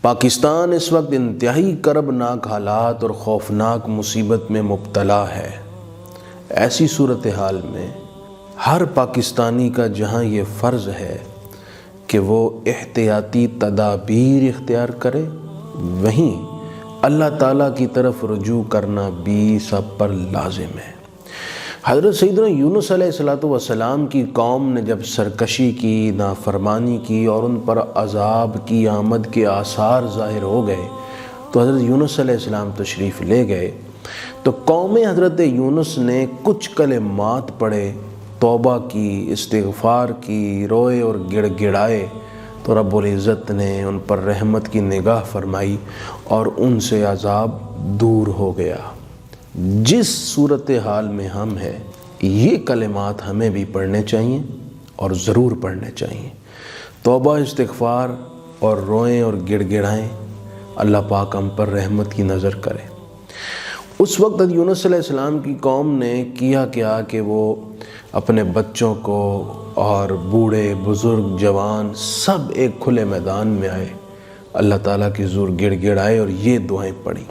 پاکستان اس وقت انتہائی کربناک حالات اور خوفناک مصیبت میں مبتلا ہے۔ ایسی صورتحال میں ہر پاکستانی کا جہاں یہ فرض ہے کہ وہ احتیاطی تدابیر اختیار کرے، وہیں اللہ تعالیٰ کی طرف رجوع کرنا بھی سب پر لازم ہے۔ حضرت سیدنا یونس علیہ السلام کی قوم نے جب سرکشی کی، نافرمانی کی اور ان پر عذاب کی آمد کے آثار ظاہر ہو گئے تو حضرت یونس علیہ السلام تشریف لے گئے۔ تو قوم حضرت یونس نے کچھ کلمات پڑھے، توبہ کی، استغفار کی، روئے اور گڑ گڑائے، تو رب العزت نے ان پر رحمت کی نگاہ فرمائی اور ان سے عذاب دور ہو گیا۔ جس صورتحال میں ہم ہیں، یہ کلمات ہمیں بھی پڑھنے چاہیے اور ضرور پڑھنے چاہیے۔ توبہ، استغفار اور روئیں اور گڑ گڑائیں، اللہ پاک ہم پر رحمت کی نظر کرے۔ اس وقت یونس علیہ السلام کی قوم نے کیا کہ وہ اپنے بچوں کو اور بوڑھے، بزرگ، جوان سب ایک کھلے میدان میں آئے، اللہ تعالیٰ کی حضور گڑ گڑائے اور یہ دعائیں پڑھی۔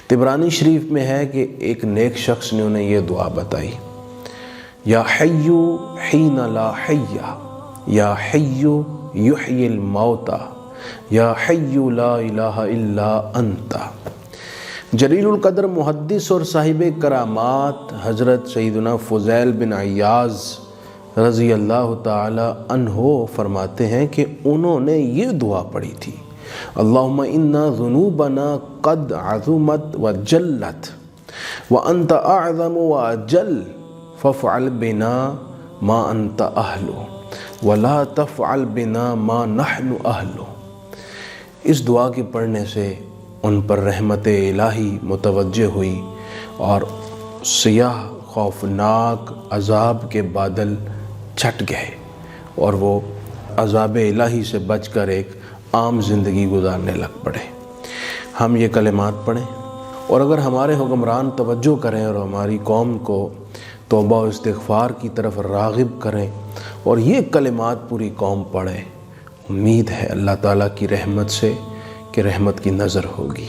طبرانی شریف میں ہے کہ ایک نیک شخص نے انہیں یہ دعا بتائی: یا حیو حین لا حی، یا حیو یحیی الموتى، یا حیو لا الہ الا انت۔ جلیل القدر محدث اور صاحب کرامات حضرت سیدنا فضیل بن عیاض رضی اللہ تعالی عنہ فرماتے ہیں کہ انہوں نے یہ دعا پڑھی تھی: اللہم انا ذنوبنا قد عظمت وجلت وانت اعظم واجل فافعل بنا ما انت اہل ولا تفعل بنا ما نحن اہل۔ اس دعا کے پڑھنے سے ان پر رحمت الہی متوجہ ہوئی اور سیاہ خوفناک عذاب کے بادل چھٹ گئے اور وہ عذاب الہی سے بچ کر ایک عام زندگی گزارنے لگ پڑے۔ ہم یہ کلمات پڑھیں اور اگر ہمارے حکمران توجہ کریں اور ہماری قوم کو توبہ و استغفار کی طرف راغب کریں اور یہ کلمات پوری قوم پڑھے، امید ہے اللہ تعالیٰ کی رحمت سے کہ رحمت کی نظر ہوگی۔